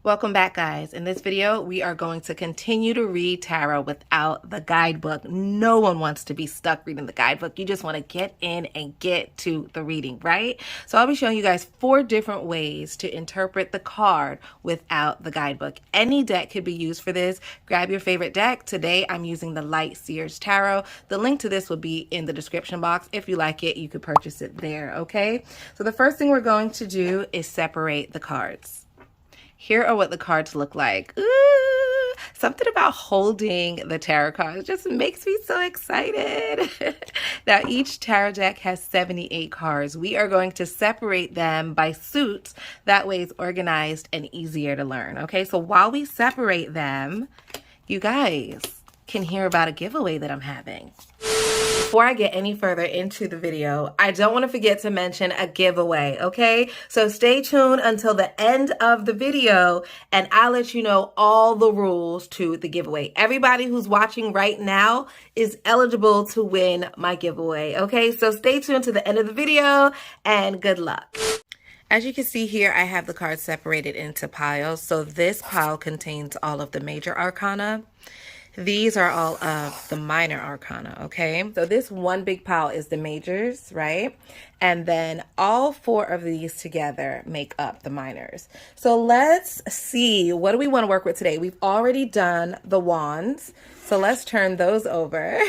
Welcome back, guys. In this video, we are going to continue to read tarot without the guidebook. No one wants to be stuck reading the guidebook. You just want to get in and get to the reading, right? So I'll be showing you guys 4 different ways to interpret the card without the guidebook. Any deck could be used for this. Grab your favorite deck. Today, I'm using the Light SEER'S Tarot. The link to this will be in the description box. If you like it, you could purchase it there, okay? So the first thing we're going to do is separate the cards. Here are what the cards look like. Ooh, something about holding the tarot cards just makes me so excited. Now, each tarot deck has 78 cards. We are going to separate them by suits. That way it's organized and easier to learn, okay? So while we separate them, you guys can hear about a giveaway that I'm having. Before I get any further into the video, I don't want to forget to mention a giveaway, okay? So stay tuned until the end of the video and I'll let you know all the rules to the giveaway. Everybody who's watching right now is eligible to win my giveaway, okay? So stay tuned to the end of the video and good luck. As you can see here, I have the cards separated into piles. So this pile contains all of the major arcana. These are all of the minor arcana, okay? So this one big pile is the majors, right? And then all 4 of these together make up the minors. So let's see, what do we want to work with today? We've already done the wands, so let's turn those over.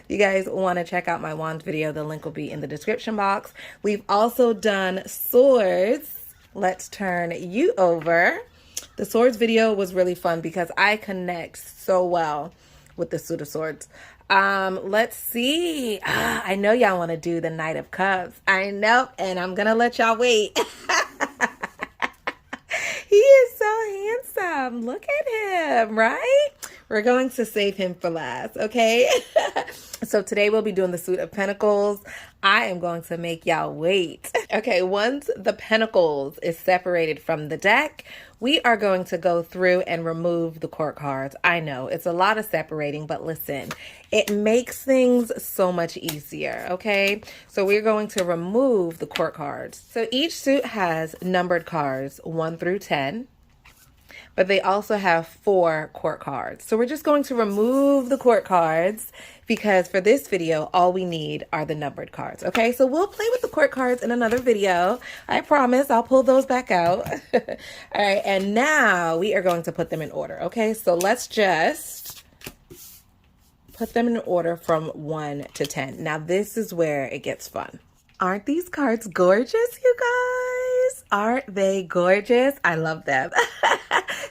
You guys want to check out my wands video, the link will be in the description box. We've also done swords. Let's turn you over. The swords video was really fun because I connect so well with the suit of swords. Let's see. I know y'all want to do the Knight of Cups. I know, and I'm going to let y'all wait. He is so handsome. Look at him, right? We're going to save him for last, okay? So today we'll be doing the suit of pentacles. I am going to make y'all wait. Okay, once the pentacles is separated from the deck, we are going to go through and remove the court cards. I know it's a lot of separating, but listen, it makes things so much easier, okay? So we're going to remove the court cards. So each suit has numbered cards 1 through 10. But they also have 4 court cards. So we're just going to remove the court cards because for this video, all we need are the numbered cards, okay? So we'll play with the court cards in another video. I promise I'll pull those back out. All right, and now we are going to put them in order, okay? So let's just put them in order from 1 to 10. Now this is where it gets fun. Aren't these cards gorgeous, you guys? Aren't they gorgeous? I love them.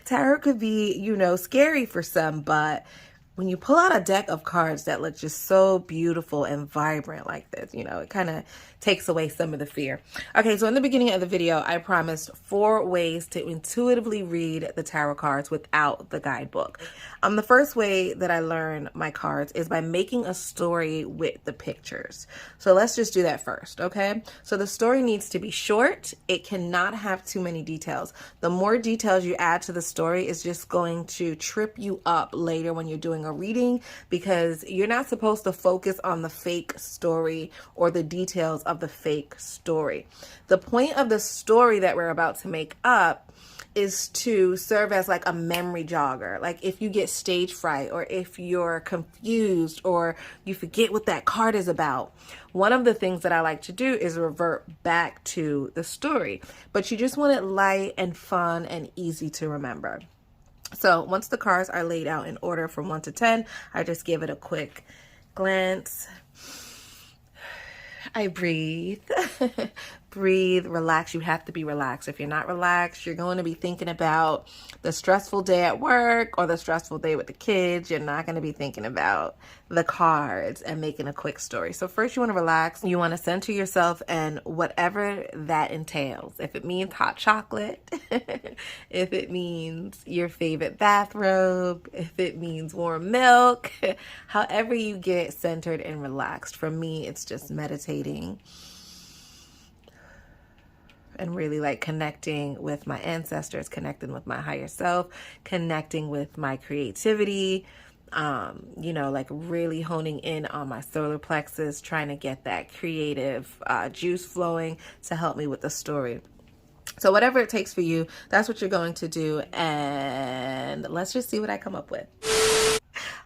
Tarot could be, you know, scary for some, but when you pull out a deck of cards that look just so beautiful and vibrant like this, you know, it kind of takes away some of the fear. Okay, so in the beginning of the video, I promised 4 ways to intuitively read the tarot cards without the guidebook. The first way that I learn my cards is by making a story with the pictures. So let's just do that first, okay? So the story needs to be short. It cannot have too many details. The more details you add to the story is just going to trip you up later when you're doing a reading because you're not supposed to focus on the fake story or the details of the fake story. The point of the story that we're about to make up is to serve as like a memory jogger. Like if you get stage fright or if you're confused or you forget what that card is about, one of the things that I like to do is revert back to the story, but you just want it light and fun and easy to remember. So once the cards are laid out in order from 1 to 10, I just give it a quick glance. I breathe. Breathe, relax. You have to be relaxed. If you're not relaxed, you're going to be thinking about the stressful day at work or the stressful day with the kids. You're not going to be thinking about the cards and making a quick story. So first you want to relax. You want to center yourself and whatever that entails. If it means hot chocolate, if it means your favorite bathrobe, if it means warm milk, however you get centered and relaxed. For me, it's just meditating and really like connecting with my ancestors, connecting with my higher self, connecting with my creativity, you know, like really honing in on my solar plexus, trying to get that creative juice flowing to help me with the story. So whatever it takes for you, that's what you're going to do. And let's just see what I come up with.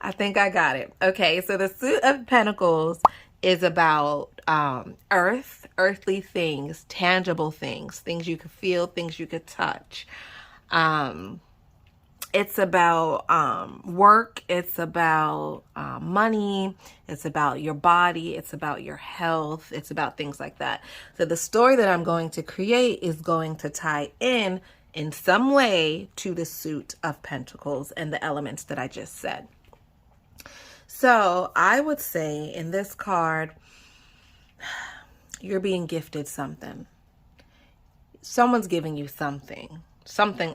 I think I got it. Okay, so the Suit of Pentacles is about earthly things, tangible things, things you could feel, things you could touch. It's about work. It's about money. It's about your body. It's about your health. It's about things like that. So the story that I'm going to create is going to tie in some way to the Suit of Pentacles and the elements that I just said. So I would say in this card, you're being gifted something. Someone's giving you something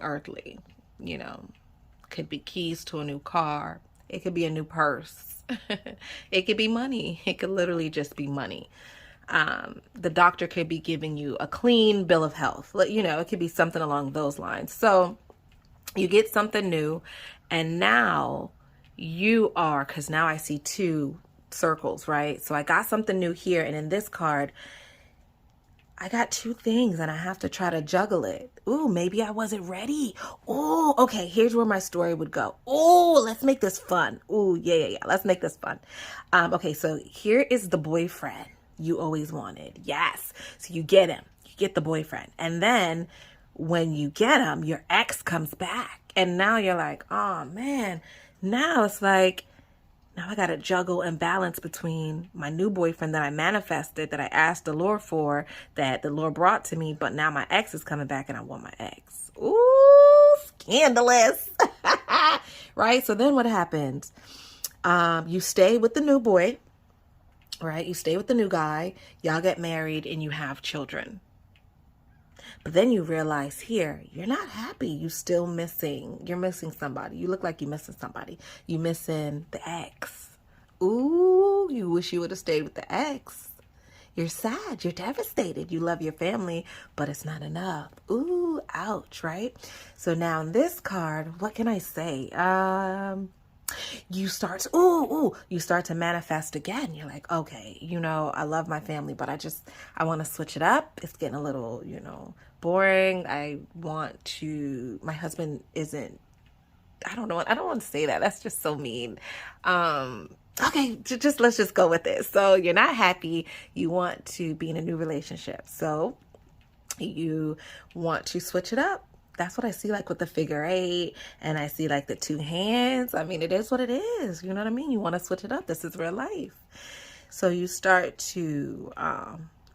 earthly, you know. Could be keys to a new car. It could be a new purse. It could be money. It could literally just be money. The doctor could be giving you a clean bill of health. You know, it could be something along those lines. So you get something new, and now you are, because now I see 2 circles, right? So I got something new here, and in this card, I got 2 things and I have to try to juggle it. Ooh, maybe I wasn't ready. Oh, okay, here's where my story would go. Oh, let's make this fun. Ooh, yeah. Let's make this fun. Okay, so here is the boyfriend you always wanted. Yes. So you get him. You get the boyfriend. And then when you get him, your ex comes back. And now you're like, oh, man. Now it's like, now I got to juggle and balance between my new boyfriend that I manifested, that I asked the Lord for, that the Lord brought to me, but now my ex is coming back and I want my ex. Ooh, scandalous. Right? So then what happens? You stay with the new boy, right? You stay with the new guy. Y'all get married and you have children. But then you realize here, you're not happy. You're missing somebody. You look like you're missing somebody. You're missing the ex. Ooh, you wish you would have stayed with the ex. You're sad. You're devastated. You love your family, but it's not enough. Ooh, ouch, right? So now in this card, what can I say? You start to manifest again. You're like, okay, you know, I love my family, but I want to switch it up. It's getting a little, you know, boring. My husband isn't, I don't want to say that. That's just so mean. Okay, let's just go with it. So you're not happy. You want to be in a new relationship. So you want to switch it up. That's what I see, like with the figure 8, and I see like the 2 hands. I mean, it is what it is. You know what I mean? You want to switch it up. This is real life. So you start to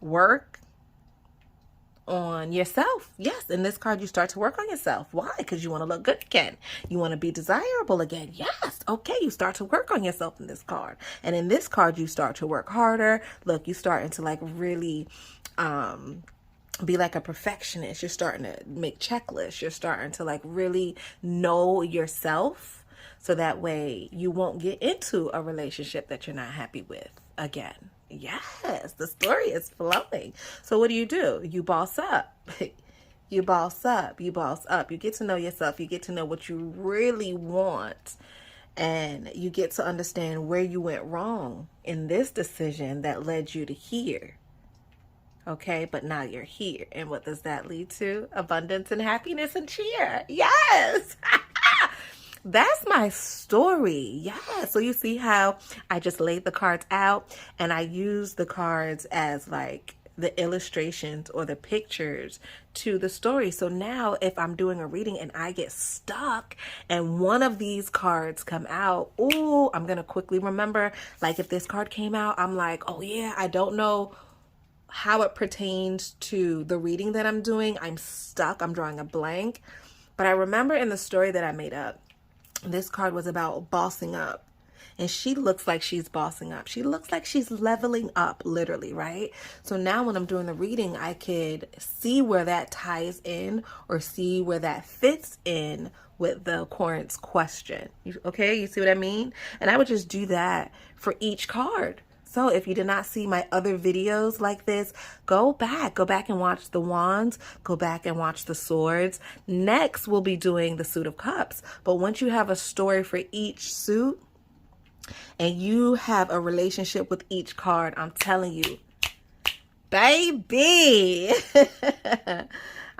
work on yourself. Yes, in this card, you start to work on yourself. Why? Because you want to look good again. You want to be desirable again. Yes. Okay, you start to work on yourself in this card. And in this card, you start to work harder. Look, you starting to like really be like a perfectionist. You're starting to make checklists. You're starting to like really know yourself, so that way you won't get into a relationship that you're not happy with again. Yes, the story is flowing. So what do? You boss up. You boss up. You boss up. You get to know yourself. You get to know what you really want. And you get to understand where you went wrong in this decision that led you to here. Okay, but now you're here. And what does that lead to? Abundance and happiness and cheer. Yes. That's my story. Yeah. So you see how I just laid the cards out, and I used the cards as like the illustrations or the pictures to the story. So now if I'm doing a reading and I get stuck and one of these cards come out, ooh, I'm going to quickly remember, like if this card came out, I'm like, oh yeah, I don't know how it pertains to the reading that I'm doing. I'm stuck. I'm drawing a blank. But I remember in the story that I made up, this card was about bossing up. And she looks like she's bossing up. She looks like she's leveling up, literally, right? So now when I'm doing the reading, I could see where that ties in or see where that fits in with the current question. Okay, you see what I mean? And I would just do that for each card. So if you did not see my other videos like this, go back and watch the wands, go back and watch the swords. Next, we'll be doing the Suit of Cups. But once you have a story for each suit and you have a relationship with each card, I'm telling you, baby,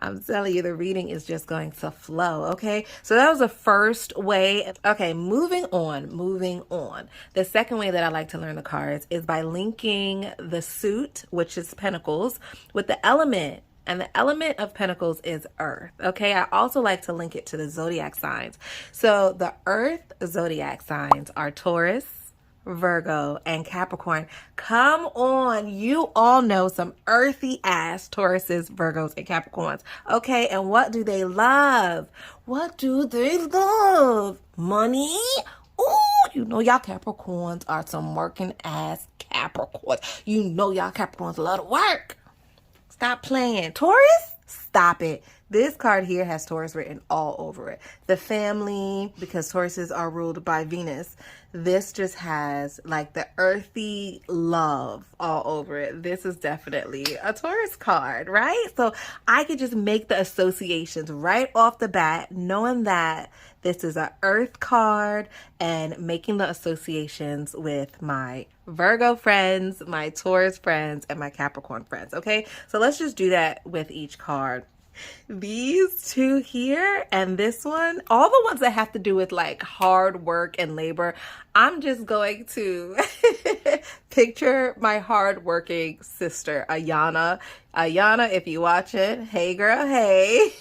I'm telling you, the reading is just going to flow, okay? So that was the first way. Okay, moving on. The second way that I like to learn the cards is by linking the suit, which is Pentacles, with the element. And the element of Pentacles is Earth, okay? I also like to link it to the zodiac signs. So the Earth zodiac signs are Taurus, Virgo, and Capricorn. Come on, you all know some earthy ass Tauruses, Virgos, and Capricorns. Okay, and what do they love? What do they love? Money? Ooh, you know y'all Capricorns are some working ass Capricorns. You know y'all Capricorns love to work. Stop playing. Taurus? Stop it. This card here has Taurus written all over it. The family, because Tauruses are ruled by Venus, this just has like the earthy love all over it. This is definitely a Taurus card, right? So I could just make the associations right off the bat, knowing that this is an earth card and making the associations with my Virgo friends, my Taurus friends, and my Capricorn friends, okay? So let's just do that with each card. These two here and this one, all the ones that have to do with like hard work and labor, I'm just going to picture my hardworking sister, Ayana. Ayana, if you watch it, hey girl, hey.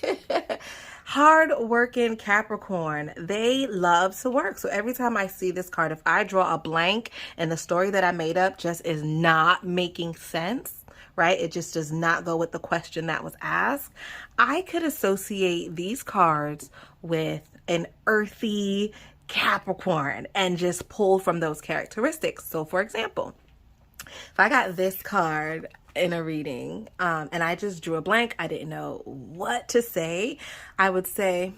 Hard-working Capricorn, they love to work. So every time I see this card, if I draw a blank and the story that I made up just is not making sense, right? It just does not go with the question that was asked. I could associate these cards with an earthy Capricorn and just pull from those characteristics. So for example, if I got this card in a reading and I just drew a blank, I didn't know what to say, I would say,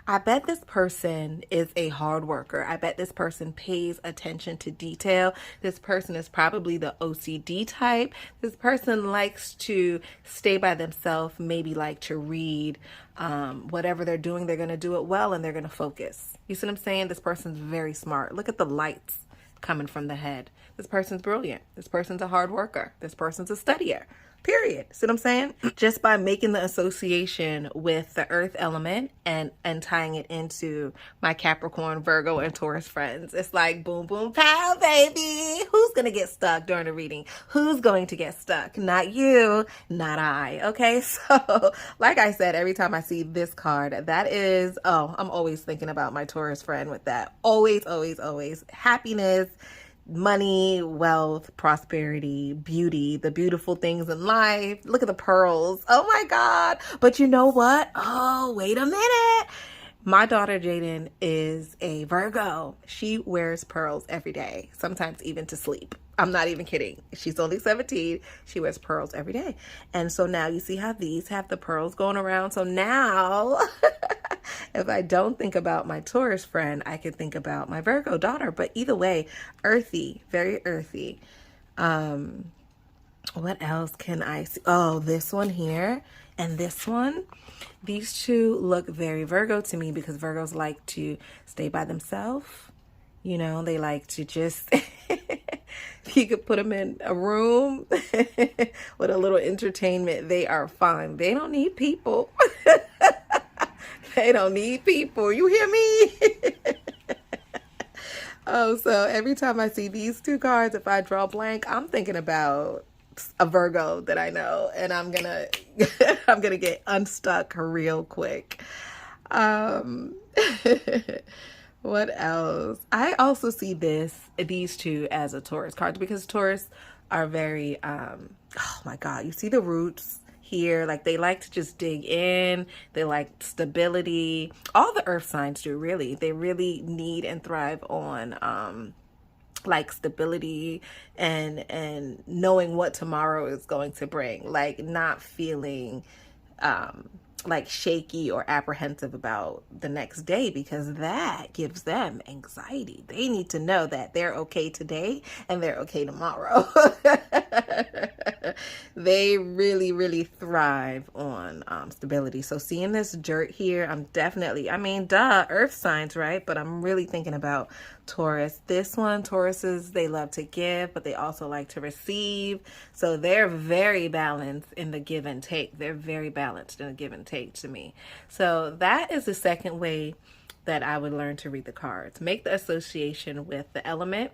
I bet this person is a hard worker. I bet this person pays attention to detail. This person is probably the OCD type. This person likes to stay by themselves, maybe like to read. Whatever they're doing, they're going to do it well and they're going to focus. You see what I'm saying? This person's very smart. Look at the lights coming from the head. This person's brilliant. This person's a hard worker. This person's a studier. Period. See what I'm saying? Just by making the association with the earth element and tying it into my Capricorn, Virgo, and Taurus friends. It's like boom, boom, pow, baby. Who's going to get stuck during a reading? Who's going to get stuck? Not you, not I. Okay. So like I said, every time I see this card, that is, I'm always thinking about my Taurus friend with that. Always, always, always. Happiness, money, wealth, prosperity, beauty, the beautiful things in life. Look at the pearls. Oh my God. But you know what? Oh, wait a minute. My daughter Jaden is a Virgo. She wears pearls every day, sometimes even to sleep. I'm not even kidding. She's only 17. She wears pearls every day. And so now you see how these have the pearls going around. So now if I don't think about my Taurus friend, I can think about my Virgo daughter. But either way, earthy, very earthy. What else can I see? Oh, this one here and this one. These two look very Virgo to me because Virgos like to stay by themselves. You know, they like to just, you could put them in a room with a little entertainment. They are fine. They don't need people. They don't need people. You hear me? Oh, so every time I see these two cards, if I draw blank, I'm thinking about a Virgo that I know, and I'm gonna I'm gonna get unstuck real quick. What else? I also see these two as a Taurus card because Taurus are very oh my God, you see the roots here, like they like to just dig in. They like stability. All the earth signs do, really. They really need and thrive on like stability and knowing what tomorrow is going to bring, like not feeling like shaky or apprehensive about the next day, because that gives them anxiety. They need to know that they're okay today and they're okay tomorrow. They really, really thrive on stability. So seeing this dirt here, I'm definitely, I mean, duh, earth signs, right? But I'm really thinking about Taurus. This one, Tauruses, they love to give, but they also like to receive. So they're very balanced in the give and take. They're very balanced in the give and take to me. So that is the second way that I would learn to read the cards. Make the association with the element,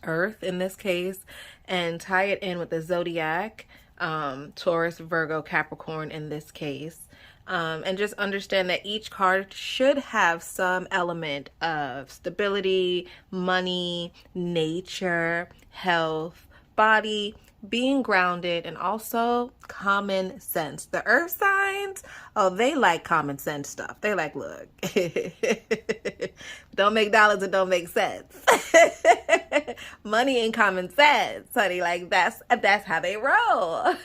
earth in this case, and tie it in with the zodiac, Taurus, Virgo, Capricorn in this case. And just understand that each card should have some element of stability, money, nature, health, body, being grounded, and also common sense. The earth signs, oh, they like common sense stuff. They like, look, don't make dollars and don't make sense. Money and common sense, honey. Like that's how they roll.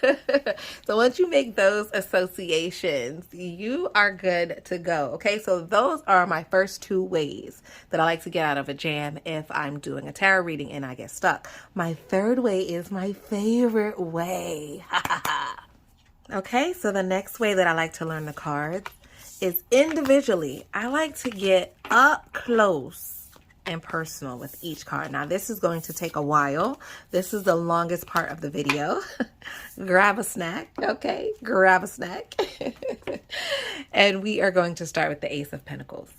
So once you make those associations, you are good to go. Okay, so those are my first two ways that I like to get out of a jam if I'm doing a tarot reading and I get stuck. My third way is my favorite way. Okay, so the next way that I like to learn the cards is individually. I like to get up close and personal with each card. Now this is going to take a while. This is the longest part of the video. Grab a snack, okay? Grab a snack. And we are going to start with the Ace of Pentacles.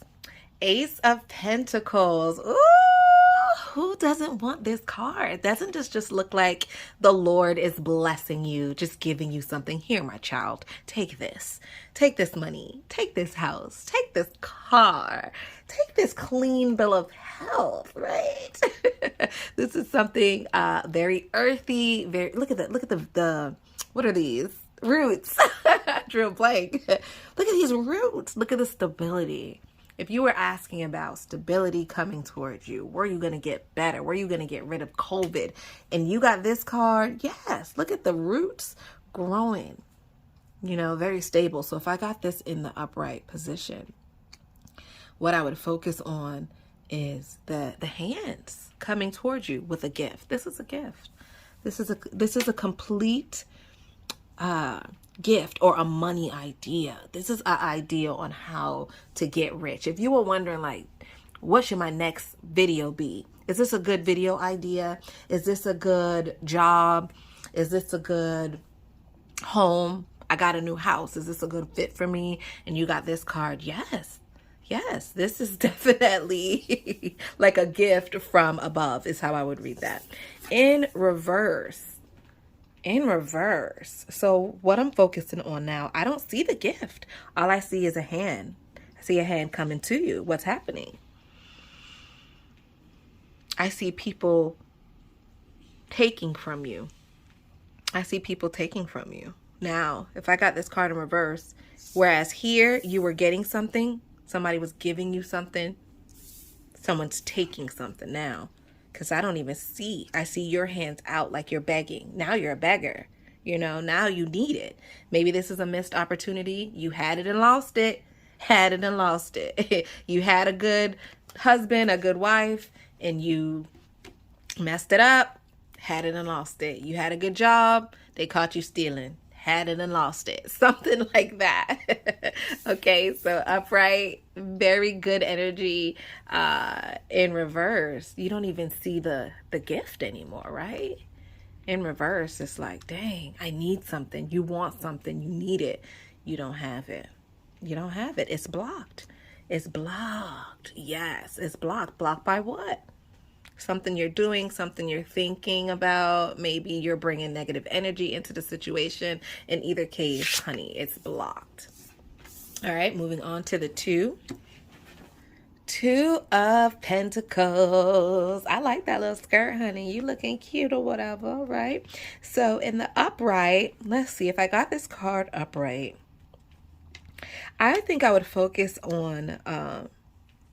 Ace of Pentacles. Ooh, who doesn't want this card? Doesn't this just look like the Lord is blessing you, just giving you something? Here, my child, take this. Take this money. Take this house. Take this car. Take this clean bill of health, right? This is something very earthy. Very, look at the what are these? Roots. Drew a blank. Look at these roots. Look at the stability. If you were asking about stability coming towards you, where are you going to get better? Where are you going to get rid of COVID? And you got this card, yes, look at the roots growing, you know, very stable. So if I got this in the upright position, what I would focus on is the hands coming towards you with a gift. This is a gift. This is a complete gift or a money idea. This is an idea on how to get rich. If you were wondering, like, what should my next video be? Is this a good video idea? Is this a good job? Is this a good home? I got a new house. Is this a good fit for me? And you got this card. Yes. Yes, this is definitely like a gift from above is how I would read that. In reverse. In reverse. So what I'm focusing on now, I don't see the gift. All I see is a hand. I see a hand coming to you. What's happening? I see people taking from you. I see people taking from you. Now, if I got this card in reverse, whereas here you were getting something, somebody was giving you something, someone's taking something now. Because I don't even see. I see your hands out like you're begging. Now you're a beggar. You know, now you need it. Maybe this is a missed opportunity. You had it and lost it. Had it and lost it. You had a good husband, a good wife, and you messed it up. Had it and lost it. You had a good job. They caught you stealing. Had it and lost it. Something like that. Okay, so upright, very good energy. In reverse, you don't even see the gift anymore, right? In reverse, it's like, dang, I need something. You want something. You need it. You don't have it. You don't have it. It's blocked. It's blocked. Yes, it's blocked. Blocked by what? Something you're doing, something you're thinking about. Maybe you're bringing negative energy into the situation. In either case, honey, it's blocked. All right, moving on to the two. Two of Pentacles. I like that little skirt, honey. You looking cute or whatever, right? So in the upright, let's see if I got this card upright. I think I would focus on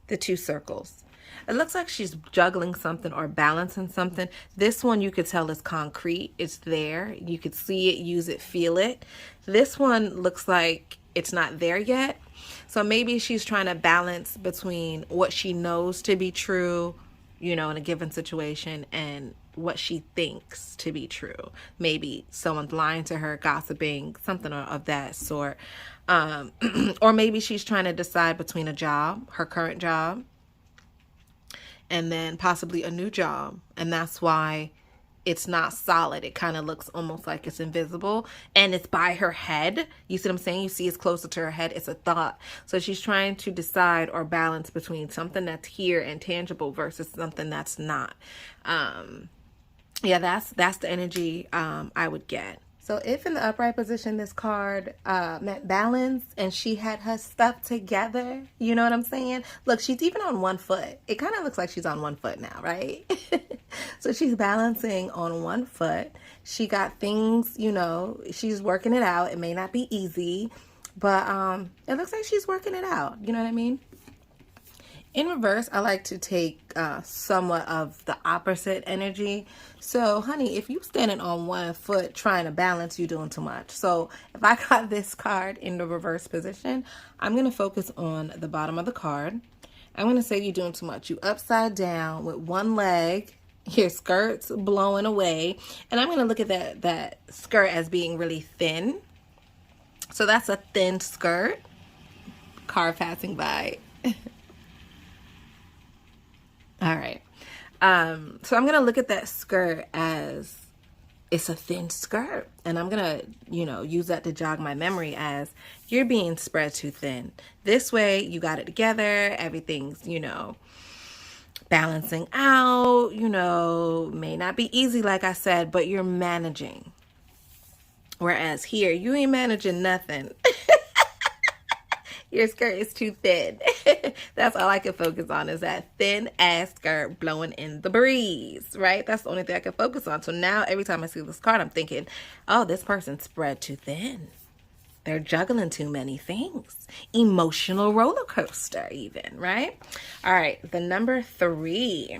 the two circles. It looks like she's juggling something or balancing something. This one you could tell is concrete. It's there. You could see it, use it, feel it. This one looks like it's not there yet. So maybe she's trying to balance between what she knows to be true, you know, in a given situation and what she thinks to be true. Maybe someone's lying to her, gossiping, something of that sort. Or maybe she's trying to decide between a job, her current job, and then possibly a new job. And that's why it's not solid. It kind of looks almost like it's invisible, and it's by her head. You see what I'm saying? You see it's closer to her head. It's a thought. So she's trying to decide or balance between something that's here and tangible versus something that's not. Yeah, that's the energy I would get. So if in the upright position this card meant balance and she had her stuff together, you know what I'm saying? Look, she's even on one foot. It kind of looks like she's on one foot now, right? So she's balancing on one foot. She got things, you know, she's working it out. It may not be easy, but it looks like she's working it out. You know what I mean? In reverse, I like to take somewhat of the opposite energy. So, honey, if you standing on one foot trying to balance, you're doing too much. So, if I got this card in the reverse position, I'm going to focus on the bottom of the card. I'm going to say you're doing too much. You upside down with one leg, your skirt's blowing away. And I'm going to look at that skirt as being really thin. So, that's a thin skirt. Car passing by. All right. So I'm going to look at that skirt as it's a thin skirt. And I'm going to, you know, use that to jog my memory as you're being spread too thin. This way, you got it together. Everything's, you know, balancing out, you know, may not be easy, like I said, but you're managing. Whereas here, you ain't managing nothing. Your skirt is too thin. That's all I can focus on is that thin ass skirt blowing in the breeze, right? That's the only thing I can focus on. So now every time I see this card, I'm thinking, oh, this person's spread too thin. They're juggling too many things. Emotional roller coaster even, right? All right, the number 3.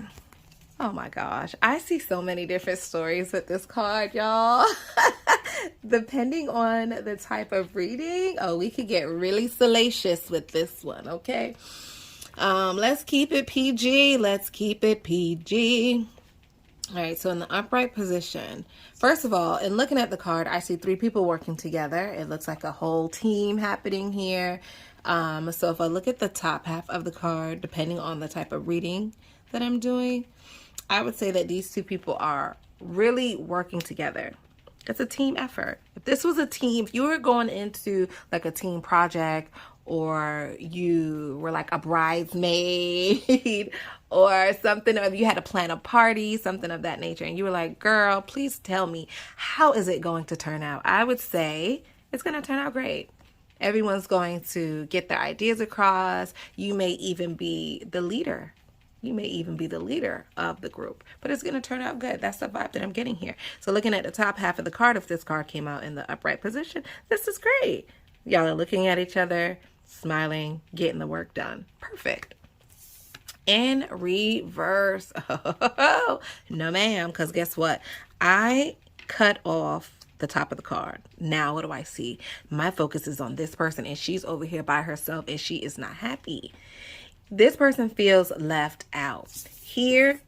Oh my gosh, I see so many different stories with this card, y'all. Depending on the type of reading, oh, we could get really salacious with this one, okay? Let's keep it PG. Let's keep it PG. All right, so in the upright position, first of all, in looking at the card, I see 3 people working together. It looks like a whole team happening here. So if I look at the top half of the card, depending on the type of reading that I'm doing, I would say that these 2 people are really working together. It's a team effort. If this was a team, if you were going into like a team project, or you were like a bridesmaid or something, or you had to plan a party, something of that nature, and you were like, girl, please tell me, how is it going to turn out? I would say it's going to turn out great. Everyone's going to get their ideas across. You may even be the leader. You may even be the leader of the group, but it's going to turn out good. That's the vibe that I'm getting here. So looking at the top half of the card, if this card came out in the upright position, this is great. Y'all are looking at each other, smiling, getting the work done. Perfect. In reverse. Oh, no, ma'am, because guess what? I cut off the top of the card. Now what do I see? My focus is on this person, and she's over here by herself, and she is not happy. This person feels left out. Here,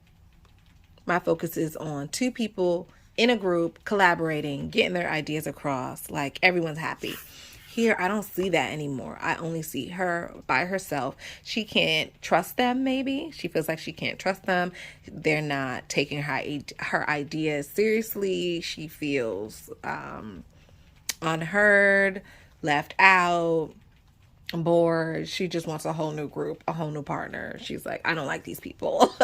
my focus is on 2 people in a group, collaborating, getting their ideas across, like everyone's happy. Here, I don't see that anymore. I only see her by herself. She can't trust them, maybe. She feels like she can't trust them. They're not taking her ideas seriously. She feels unheard, left out, bored. She just wants a whole new group, a whole new partner. She's like, I don't like these people.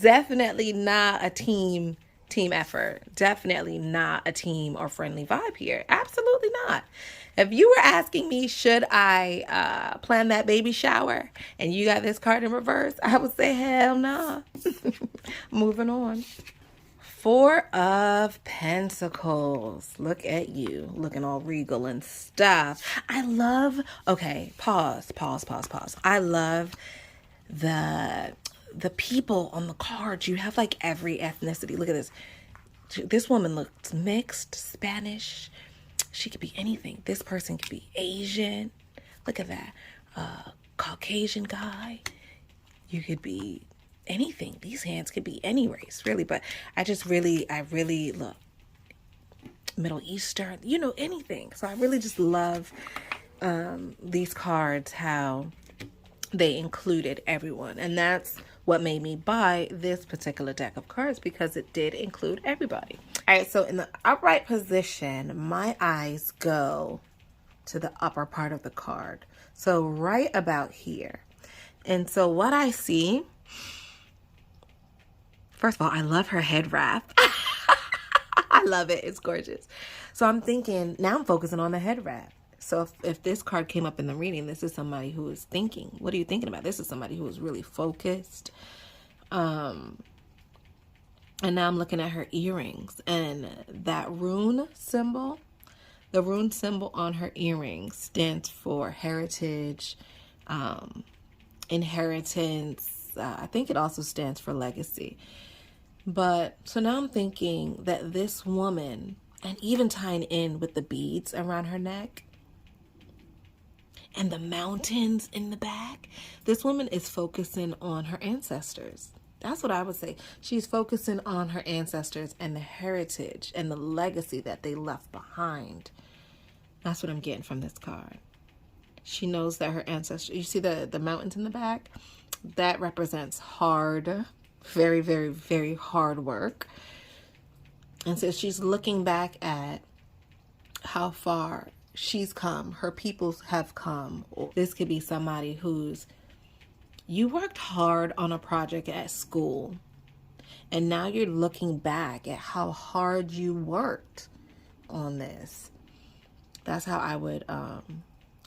Definitely not a team effort. Definitely not a team or friendly vibe here. Absolutely not. If you were asking me, should I plan that baby shower, and you got this card in reverse, I would say, hell no. Moving on. 4 of Pentacles. Look at you, looking all regal and stuff. I love, okay, pause. I love the people on the cards. You have like every ethnicity. Look at this. This woman looks mixed, Spanish. She could be anything. This person could be Asian. Look at that. Caucasian guy. You could be anything. These hands could be any race, really. But I really look, Middle Eastern, you know, anything. So I really just love these cards, how they included everyone. And that's what made me buy this particular deck of cards, because it did include everybody. All right, so in the upright position, my eyes go to the upper part of the card. So right about here. And so what I see, first of all, I love her head wrap. I love it. It's gorgeous. So I'm thinking, now I'm focusing on the head wrap. So if this card came up in the reading, this is somebody who is thinking. What are you thinking about? This is somebody who is really focused. And now I'm looking at her earrings, and that rune symbol, the rune symbol on her earrings stands for heritage, inheritance. I think it also stands for legacy. But so now I'm thinking that this woman, and even tying in with the beads around her neck and the mountains in the back, this woman is focusing on her ancestors. That's what I would say. She's focusing on her ancestors and the heritage and the legacy that they left behind. That's what I'm getting from this card. She knows that her ancestors, you see the mountains in the back? That represents hard, very, very, very hard work. And so she's looking back at how far she's come, her peoples have come. This could be somebody who's, you worked hard on a project at school, and now you're looking back at how hard you worked on this. That's how I would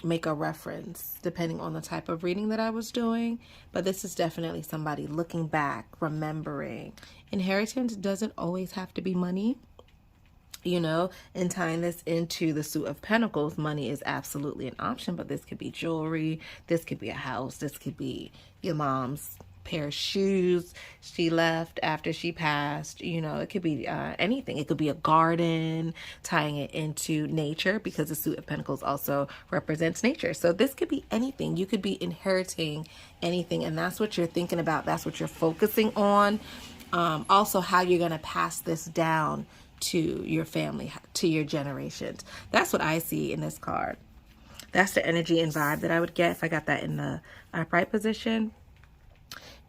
make a reference, depending on the type of reading that I was doing. But this is definitely somebody looking back, remembering. Inheritance doesn't always have to be money. You know, and tying this into the Suit of Pentacles, money is absolutely an option, but this could be jewelry, this could be a house, this could be your mom's pair of shoes she left after she passed. You know, it could be anything. It could be a garden, tying it into nature, because the Suit of Pentacles also represents nature. So this could be anything. You could be inheriting anything, and that's what you're thinking about. That's what you're focusing on. Also, how you're going to pass this down to your family, to your generations. That's what I see in this card. That's the energy and vibe that I would get if I got that in the upright position.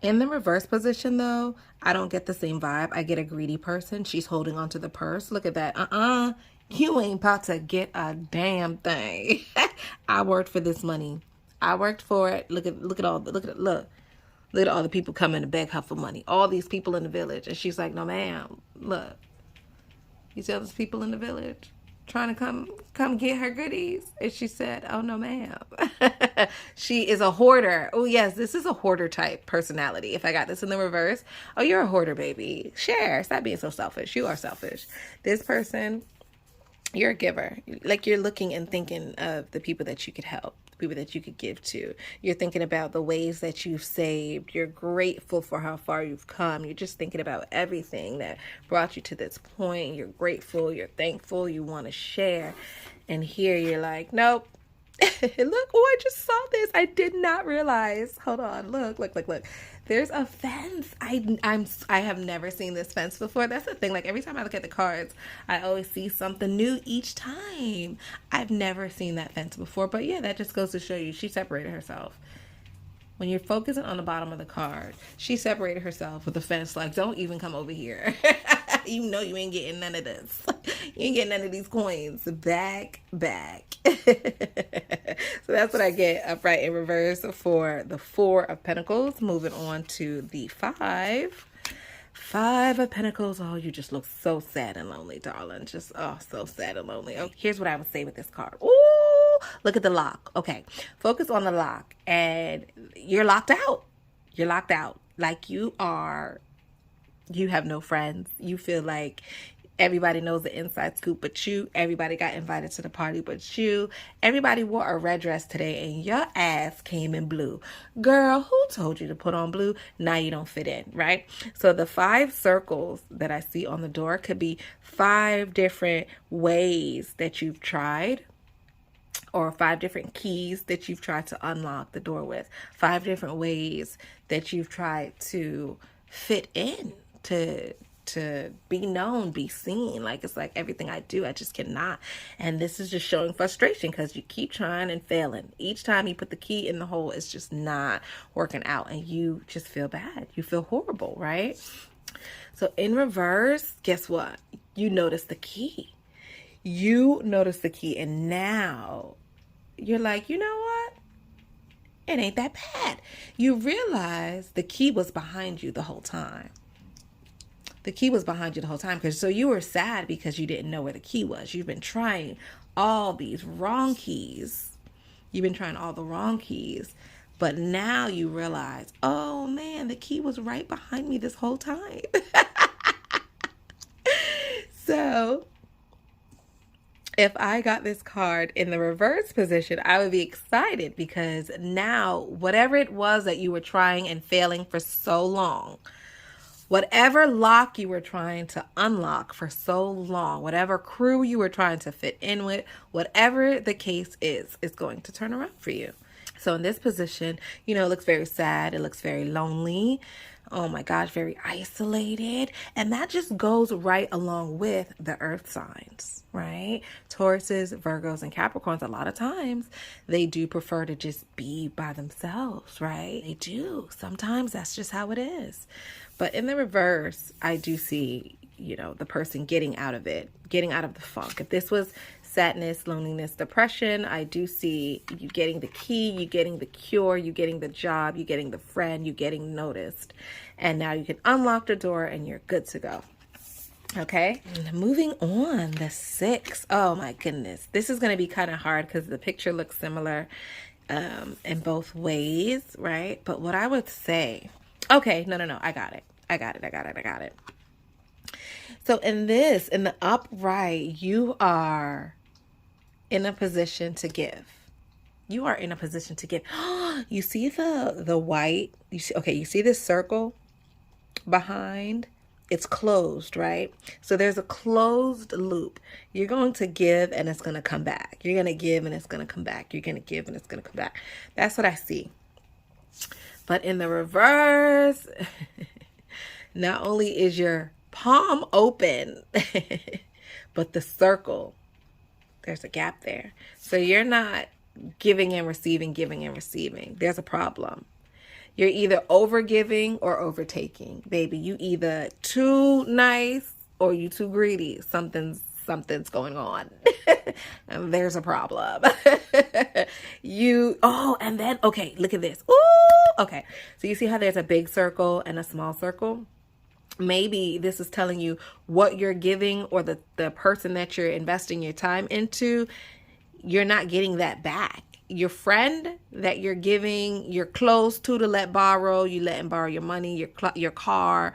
In the reverse position, though, I don't get the same vibe. I get a greedy person. She's holding onto the purse. Look at that. You ain't about to get a damn thing. I worked for this money. I worked for it. Look at all the people coming to beg her for money. All these people in the village. And she's like, no, ma'am, look. You see all those people in the village trying to come get her goodies? And she said, oh, no, ma'am. She is a hoarder. Oh, yes, this is a hoarder type personality. If I got this in the reverse, oh, you're a hoarder, baby. Share. Stop being so selfish. You are selfish. This person, you're a giver. Like, you're looking and thinking of the people that you could help, people that you could give to. You're thinking about the ways that you've saved. You're grateful for how far you've come. You're just thinking about everything that brought you to this point. You're grateful. You're thankful. You want to share. And here you're like, nope. Look, oh, I just saw this. I did not realize. Hold on. Look. There's a fence. I have never seen this fence before. That's the thing. Like, every time I look at the cards, I always see something new each time. I've never seen that fence before. But yeah, that just goes to show you she separated herself. When you're focusing on the bottom of the card, she separated herself with the fence. Like, don't even come over here. You know you ain't getting none of this. You ain't getting none of these coins. Back. So that's what I get upright in reverse for the Four of Pentacles. Moving on to the Five of Pentacles. Oh, you just look so sad and lonely, darling. Just, oh, so sad and lonely. Oh, here's what I would say with this card. Ooh, look at the lock. Okay, focus on the lock. And you're locked out. You're locked out. Like, you have no friends. You feel like everybody knows the inside scoop but you. Everybody got invited to the party but you. Everybody wore a red dress today and your ass came in blue. Girl, who told you to put on blue? Now you don't fit in, right? So the 5 circles that I see on the door could be 5 different ways that you've tried or 5 different keys that you've tried to unlock the door with, 5 different ways that you've tried to fit in, to be known, be seen. Like, it's like everything I do, I just cannot. And this is just showing frustration because you keep trying and failing. Each time you put the key in the hole, it's just not working out, and you just feel bad. You feel horrible, right? So in reverse, guess what? You notice the key. You notice the key, and now you're like, you know what? It ain't that bad. You realize the key was behind you the whole time. The key was behind you the whole time. So you were sad because you didn't know where the key was. You've been trying all these wrong keys. You've been trying all the wrong keys. But now you realize, oh man, the key was right behind me this whole time. So if I got this card in the reverse position, I would be excited because now whatever it was that you were trying and failing for so long, whatever lock you were trying to unlock for so long, whatever crew you were trying to fit in with, whatever the case is going to turn around for you. So in this position, you know, it looks very sad. It looks very lonely. Oh my gosh, very isolated. And that just goes right along with the earth signs, right? Tauruses, Virgos, and Capricorns, a lot of times they do prefer to just be by themselves, right? They do. Sometimes that's just how it is. But in the reverse, I do see, you know, the person getting out of it, getting out of the funk. If this was sadness, loneliness, depression, I do see you getting the key, you getting the cure, you getting the job, you getting the friend, you getting noticed. And now you can unlock the door and you're good to go. Okay, moving on, the 6. Oh my goodness. This is going to be kind of hard because the picture looks similar in both ways, right? But what I would say, okay, no, I got it. I got it. So in the upright, you are in a position to give. You are in a position to give. You see the white, you see this circle behind? It's closed, right? So there's a closed loop. You're going to give and it's going to come back. You're going to give and it's going to come back. You're going to give and it's going to come back. That's what I see. But in the reverse, not only is your palm open, but the circle, there's a gap there. So you're not giving and receiving. There's a problem. You're either over giving or overtaking. Baby, you either too nice or you too greedy. Something's going on. And there's a problem. And then, okay, look at this. Ooh, okay. So you see how there's a big circle and a small circle? Maybe this is telling you what you're giving or the person that you're investing your time into, you're not getting that back. Your friend that you're giving your clothes to let borrow, you letting borrow your money, your car,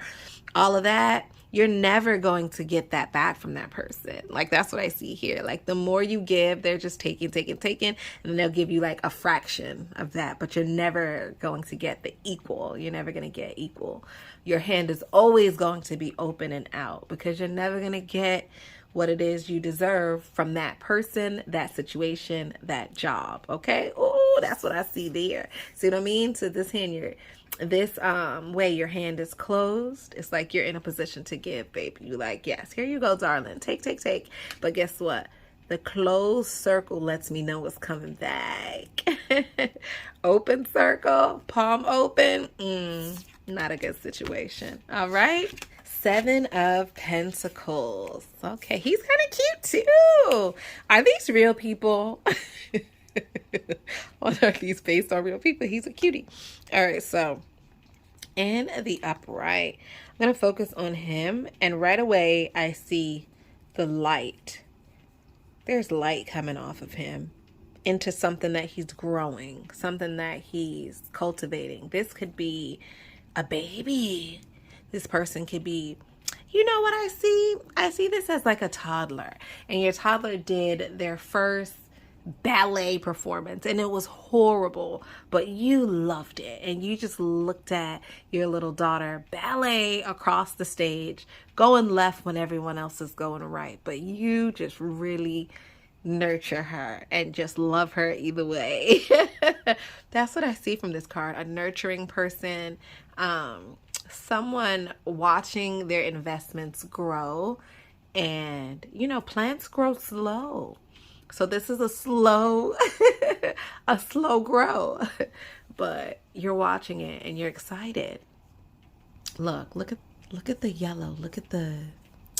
all of that, you're never going to get that back from that person. Like, that's what I see here. Like, the more you give, they're just taking, and then they'll give you like a fraction of that, but you're never going to get the equal. You're never going to get equal. Your hand is always going to be open and out because you're never going to get what it is you deserve from that person, that situation, that job. Okay. Oh, that's what I see there. See what I mean? So this hand, this way your hand is closed. It's like you're in a position to give, baby. You like, yes, here you go, darling. Take. But guess what? The closed circle lets me know what's coming back. Open circle, palm open. Not a good situation. All right. 7 of Pentacles. Okay, he's kind of cute too. Are these real people? Or are these based on real people? He's a cutie. All right, so in the upright, I'm going to focus on him. And right away, I see the light. There's light coming off of him into something that he's growing, something that he's cultivating. This could be a baby. This person could be, you know what I see? I see this as like a toddler. And your toddler did their first ballet performance and it was horrible, but you loved it. And you just looked at your little daughter ballet across the stage, going left when everyone else is going right. But you just really nurture her and just love her either way. That's what I see from this card. A nurturing person, someone watching their investments grow. And, you know, plants grow slow. So this is a slow, a slow grow. But you're watching it and you're excited. Look at the yellow. Look at the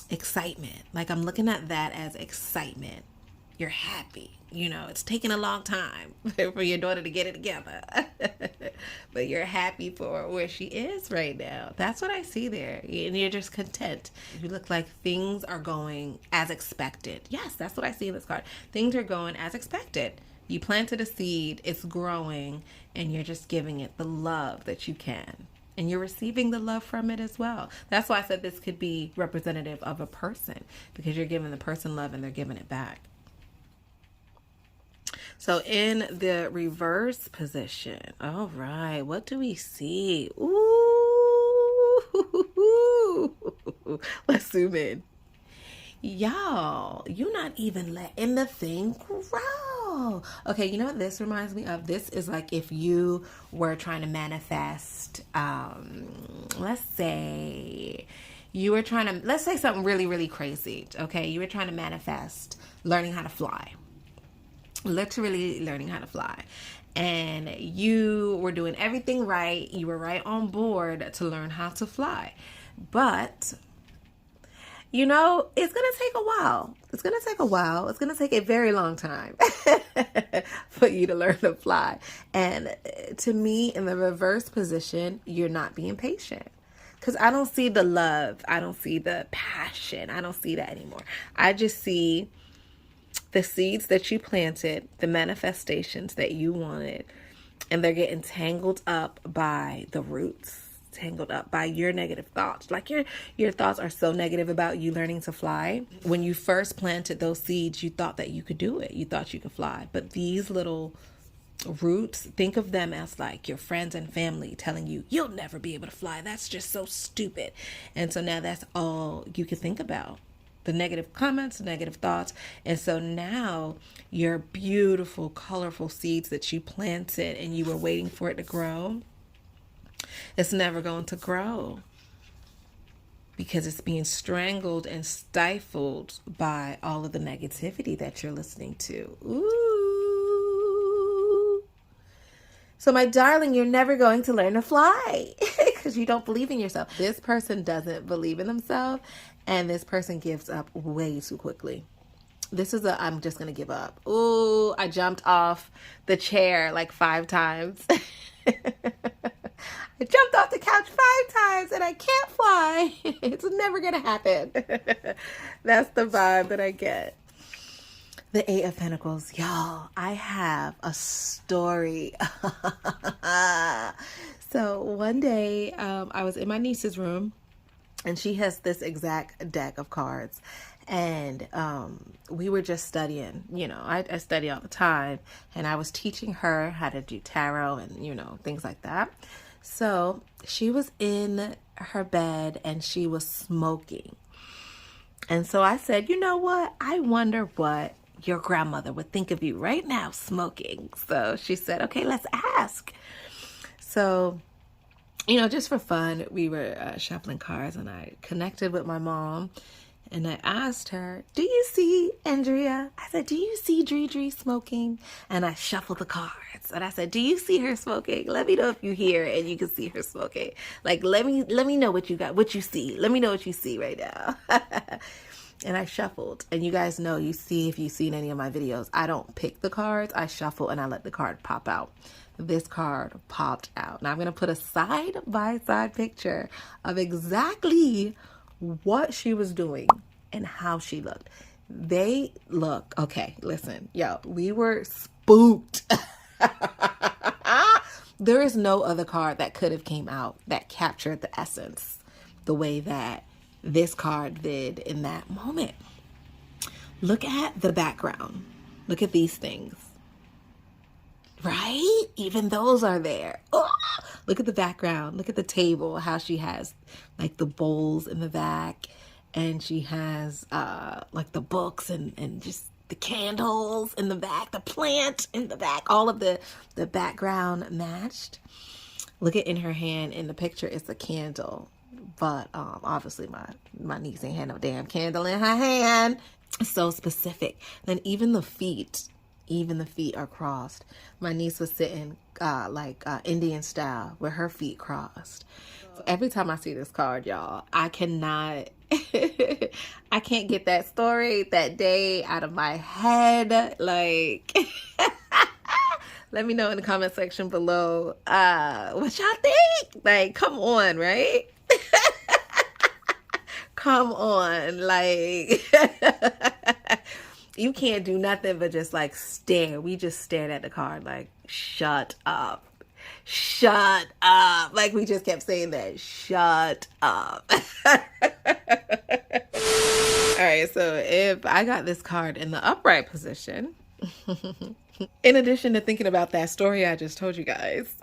excitement. Like, I'm looking at that as excitement. You're happy. You know, it's taken a long time for your daughter to get it together. But you're happy for where she is right now. That's what I see there. And you're just content. You look like things are going as expected. Yes, that's what I see in this card. Things are going as expected. You planted a seed, it's growing, and you're just giving it the love that you can. And you're receiving the love from it as well. That's why I said this could be representative of a person, because you're giving the person love and they're giving it back. So in the reverse position, all right, what do we see? Ooh, let's zoom in. Y'all, you're not even letting the thing grow. Okay, you know what this reminds me of? This is like if you were trying to manifest, let's say you were trying to, let's say something really, really crazy. Okay, you were trying to manifest learning how to fly. Literally learning how to fly. And you were doing everything right. You were right on board to learn how to fly. But you know, it's going to take a while. It's going to take a while. It's going to take a very long time for you to learn to fly. And to me, in the reverse position, you're not being patient. Because I don't see the love. I don't see the passion. I don't see that anymore. I just see the seeds that you planted, the manifestations that you wanted, and they're getting tangled up by the roots. Tangled up by your negative thoughts. Like your thoughts are so negative about you learning to fly. When you first planted those seeds, you thought that you could do it. You thought you could fly. But these little roots, think of them as like your friends and family telling you, you'll never be able to fly. That's just so stupid. And so now that's all you can think about. The negative comments, negative thoughts. And so now your beautiful, colorful seeds that you planted and you were waiting for it to grow, it's never going to grow because it's being strangled and stifled by all of the negativity that you're listening to. Ooh. So my darling, you're never going to learn to fly because you don't believe in yourself. This person doesn't believe in themselves, and this person gives up way too quickly. This is I'm just going to give up. Ooh, I jumped off the chair like 5 times. I jumped off the couch 5 times and I can't fly. It's never going to happen. That's the vibe that I get. The 8 of Pentacles. Y'all, I have a story. So one day I was in my niece's room and she has this exact deck of cards. And we were just studying, you know, I study all the time. And I was teaching her how to do tarot and, you know, things like that. So she was in her bed and she was smoking. And so I said, you know what? I wonder what your grandmother would think of you right now smoking. So she said, okay, let's ask. So, you know, just for fun, we were shuffling cards and I connected with my mom. And I asked her, do you see Andrea? I said, do you see Dre smoking? And I shuffled the cards. And I said, do you see her smoking? Let me know if you hear and you can see her smoking. Like, let me know what you got, what you see. Let me know what you see right now. And I shuffled. And you guys know, you see, if you've seen any of my videos, I don't pick the cards. I shuffle and I let the card pop out. This card popped out. Now I'm going to put a side-by-side picture of exactly what she was doing and how she looked. They look, okay, listen, yo, we were spooked. There is no other card that could have came out that captured the essence the way that this card did in that moment. Look at the background. Look at these things. Right? Even those are there. Oh, look at the background. Look at the table, how she has like the bowls in the back and she has like the books and just the candles in the back, the plant in the back, all of the background matched. Look at in her hand in the picture, it's a candle. But obviously my niece ain't had no damn candle in her hand. So specific. Then even the feet are crossed. My niece was sitting Indian style with her feet crossed. So every time I see this card, y'all, I cannot I can't get that story, that day out of my head. Like let me know in the comment section below what y'all think. Like, come on, right? Come on, like you can't do nothing but just like stare. We just stared at the card like, shut up. Shut up. Like we just kept saying that. Shut up. All right, so if I got this card in the upright position, in addition to thinking about that story I just told you guys,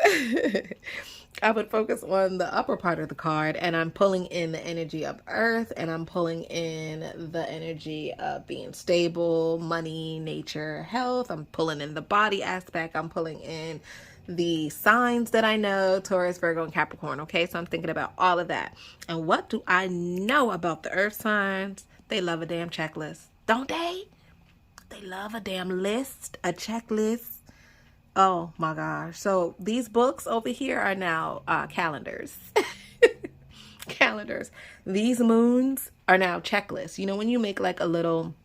I would focus on the upper part of the card, and I'm pulling in the energy of earth, and I'm pulling in the energy of being stable, money, nature, health. I'm pulling in the body aspect. I'm pulling in the signs that I know, Taurus, Virgo, and Capricorn. Okay, so I'm thinking about all of that. And what do I know about the earth signs? They love a damn checklist, don't they? They love a damn list, a checklist. Oh my gosh. So these books over here are now calendars. Calendars. These moons are now checklists. You know, when you make like a little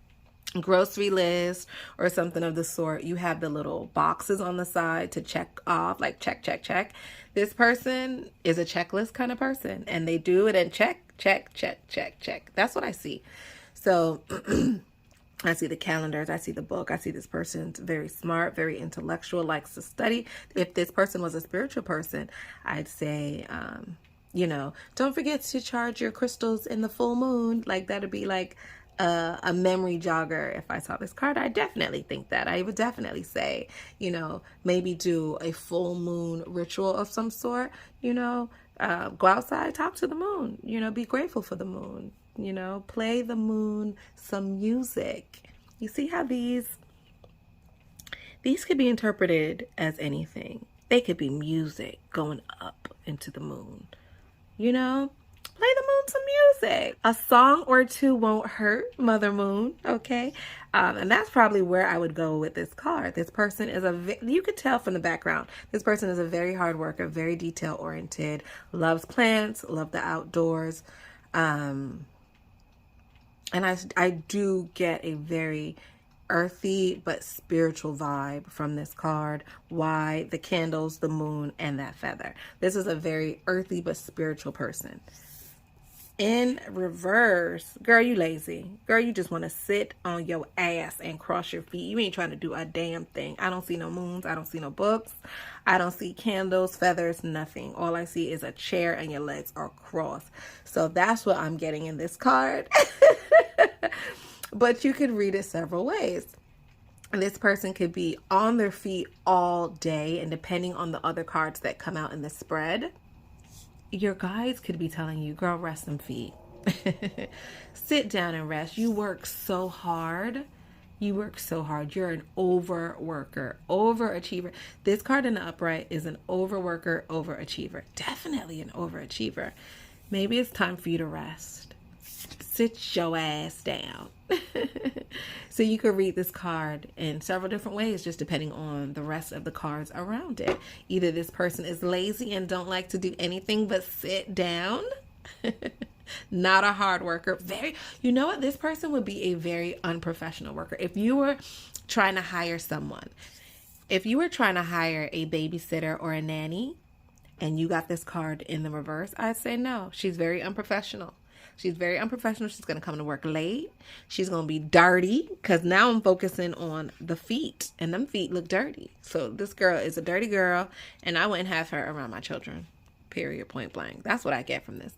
grocery list or something of the sort, you have the little boxes on the side to check off, like check, check, check. This person is a checklist kind of person, and they do it and check, check, check, check, check. That's what I see. So I see the calendars, I see the book, I see this person's very smart, very intellectual, likes to study. If this person was a spiritual person, I'd say, you know, don't forget to charge your crystals in the full moon. Like that'd be like a memory jogger. If I saw this card, I definitely think that. I would definitely say, you know, maybe do a full moon ritual of some sort, you know, go outside, talk to the moon, you know, be grateful for the moon. You know, play the moon some music. You see how these could be interpreted as anything. They could be music going up into the moon. You know, play the moon some music. A song or two won't hurt, Mother Moon. Okay, and that's probably where I would go with this card. This person is you could tell from the background, this person is a very hard worker, very detail oriented, loves plants, love the outdoors. And I do get a very earthy but spiritual vibe from this card. Why? The candles, the moon, and that feather. This is a very earthy but spiritual person. In reverse, girl, you lazy. Girl, you just want to sit on your ass and cross your feet. You ain't trying to do a damn thing. I don't see no moons. I don't see no books. I don't see candles, feathers, nothing. All I see is a chair and your legs are crossed. So that's what I'm getting in this card. But you could read it several ways. And this person could be on their feet all day, and depending on the other cards that come out in the spread, your guides could be telling you, girl, rest them feet. Sit down and rest. You work so hard. You work so hard. You're an overworker, overachiever. This card in the upright is an overworker, overachiever. Definitely an overachiever. Maybe it's time for you to rest. Sit your ass down. So you could read this card in several different ways, just depending on the rest of the cards around it. Either this person is lazy and don't like to do anything but sit down. Not a hard worker. You know what? This person would be a very unprofessional worker. If you were trying to hire someone, if you were trying to hire a babysitter or a nanny, and you got this card in the reverse, I'd say no. She's very unprofessional. She's very unprofessional. She's going to come to work late. She's going to be dirty, because now I'm focusing on the feet, and them feet look dirty. So this girl is a dirty girl, and I wouldn't have her around my children, period, point blank. That's what I get from this.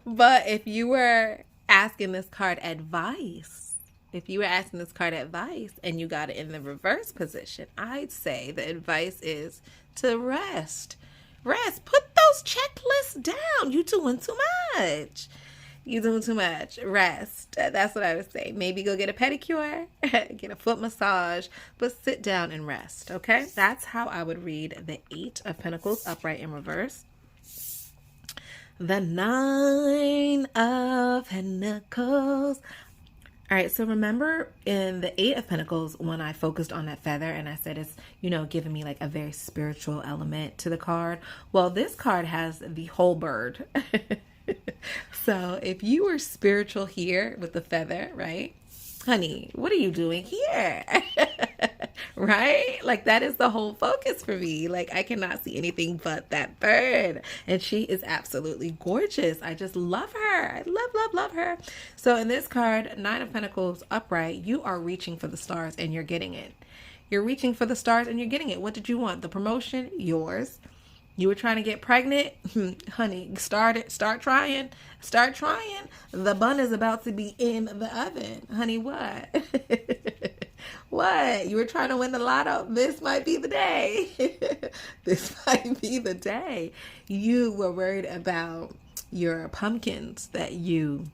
But if you were asking this card advice, and you got it in the reverse position, I'd say the advice is to rest. Put those checklists down. You doing too much. You doing too much. Rest. That's what I would say. Maybe go get a pedicure, get a foot massage, but sit down and rest, okay? That's how I would read the 8 of Pentacles upright in reverse. The 9 of Pentacles. All right, so remember in the 8 of Pentacles when I focused on that feather and I said it's, you know, giving me like a very spiritual element to the card. Well, this card has the whole bird. So if you were spiritual here with the feather, right? Honey, what are you doing here? Right? Like that is the whole focus for me. Like I cannot see anything but that bird. And she is absolutely gorgeous. I just love her. I love her. So in this card, 9 of Pentacles upright, you are reaching for the stars and you're getting it. You're reaching for the stars and you're getting it. What did you want? The promotion? Yours. You were trying to get pregnant? Honey, start trying. Start trying. The bun is about to be in the oven. Honey, what? What? You were trying to win the lotto? This might be the day. This might be the day. You were worried about your pumpkins that you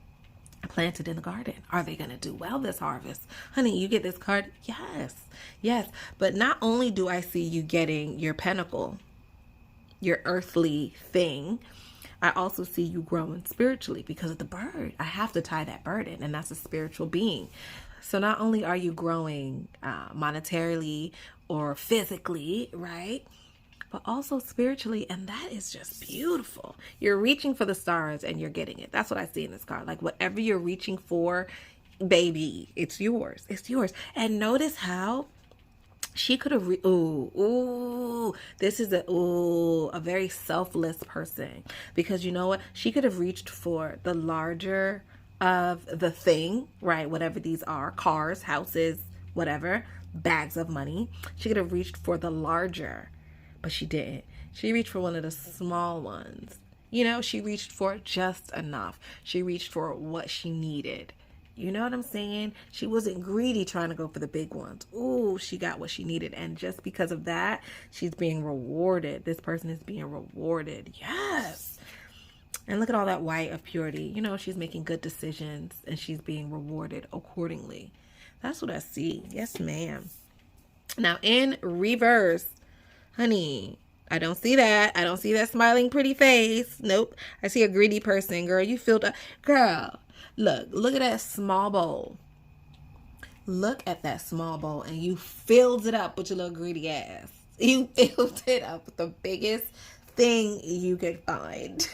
planted in the garden. Are they going to do well this harvest? Honey, you get this card? Yes. But not only do I see you getting your pentacle, your earthly thing, I also see you growing spiritually because of the bird. I have to tie that bird in, and that's a spiritual being. So not only are you growing monetarily or physically, right? But also spiritually, and that is just beautiful. You're reaching for the stars and you're getting it. That's what I see in this card. Like whatever you're reaching for, baby, it's yours. It's yours. And notice how she could have, this is a very selfless person, because you know what? She could have reached for the larger of the thing, right? Whatever these are, cars, houses, whatever, bags of money. She could have reached for the larger, but she didn't. She reached for one of the small ones. You know, she reached for just enough. She reached for what she needed. You know what I'm saying? She wasn't greedy trying to go for the big ones. Ooh, she got what she needed. And just because of that, she's being rewarded. This person is being rewarded. Yes. And look at all that white of purity. You know, she's making good decisions and she's being rewarded accordingly. That's what I see. Yes, ma'am. Now in reverse, honey, I don't see that. I don't see that smiling pretty face. Nope. I see a greedy person. Girl, you filled up. Girl. Look at that small bowl. Look at that small bowl and you filled it up with your little greedy ass. You filled it up with the biggest thing you could find.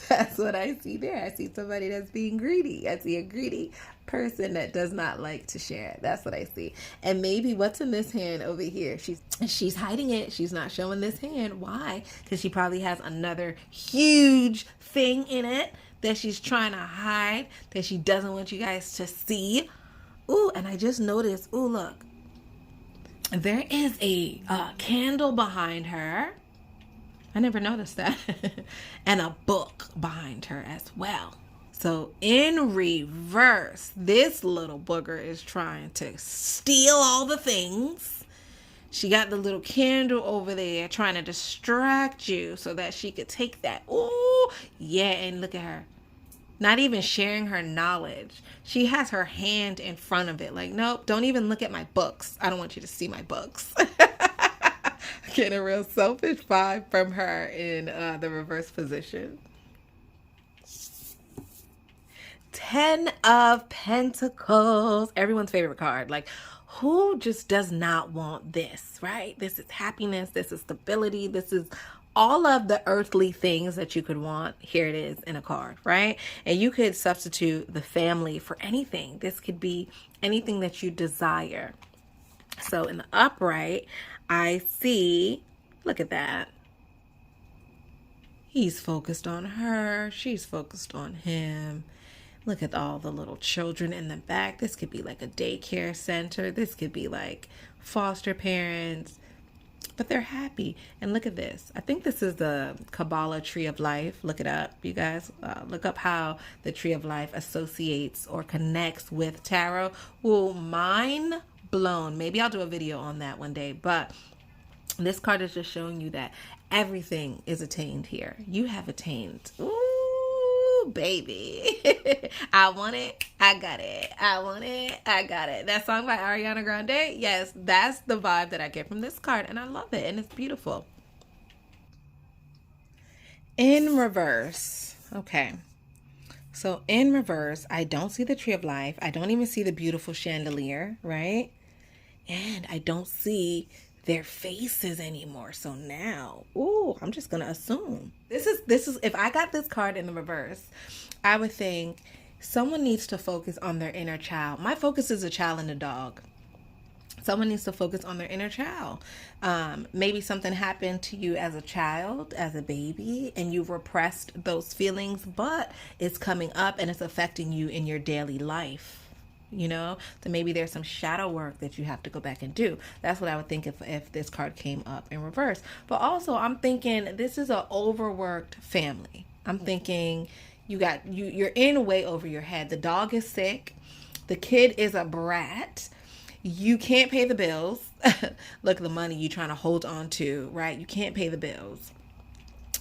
That's what I see there. I see somebody that's being greedy. I see a greedy person that does not like to share. That's what I see. And maybe what's in this hand over here? She's hiding it. She's not showing this hand. Why? Because she probably has another huge thing in it that she's trying to hide, that she doesn't want you guys to see. Ooh, and I just noticed, ooh, look. There is a candle behind her. I never noticed that. And a book behind her as well. So in reverse, this little booger is trying to steal all the things. She got the little candle over there trying to distract you so that she could take that. Ooh, yeah, and look at her. Not even sharing her knowledge. She has her hand in front of it. Like, nope, don't even look at my books. I don't want you to see my books. Getting a real selfish vibe from her in the reverse position. 10 of Pentacles. Everyone's favorite card. Like, who just does not want this, right? This is happiness. This is stability. This is all of the earthly things that you could want. Here it is in a card, right? And you could substitute the family for anything. This could be anything that you desire. So in the upright, I see, look at that. He's focused on her. She's focused on him. Look at all the little children in the back. This could be like a daycare center. This could be like foster parents. But they're happy. And look at this. I think this is the Kabbalah Tree of Life. Look it up, you guys. Look up how the Tree of Life associates or connects with tarot. Well, mind blown. Maybe I'll do a video on that one day. But this card is just showing you that everything is attained here. You have attained. Ooh, Ooh, baby. I want it, I got it. I want it, I got it. That song by Ariana Grande? Yes, that's the vibe that I get from this card, and I love it, and it's beautiful. In reverse. Okay. So in reverse, I don't see the tree of life. I don't even see the beautiful chandelier, right? And I don't see their faces anymore. So now, ooh, I'm just gonna assume this is if I got this card in the reverse, I would think someone needs to focus on their inner child. My focus is a child and a dog. Someone needs to focus on their inner child. Maybe something happened to you as a child, as a baby, and you've repressed those feelings, but it's coming up and it's affecting you in your daily life. You know, so maybe there's some shadow work that you have to go back and do. That's what I would think if this card came up in reverse. But also, I'm thinking this is an overworked family. I'm thinking you're in way over your head. The dog is sick. The kid is a brat. You can't pay the bills. Look, the money you're trying to hold on to, right? You can't pay the bills.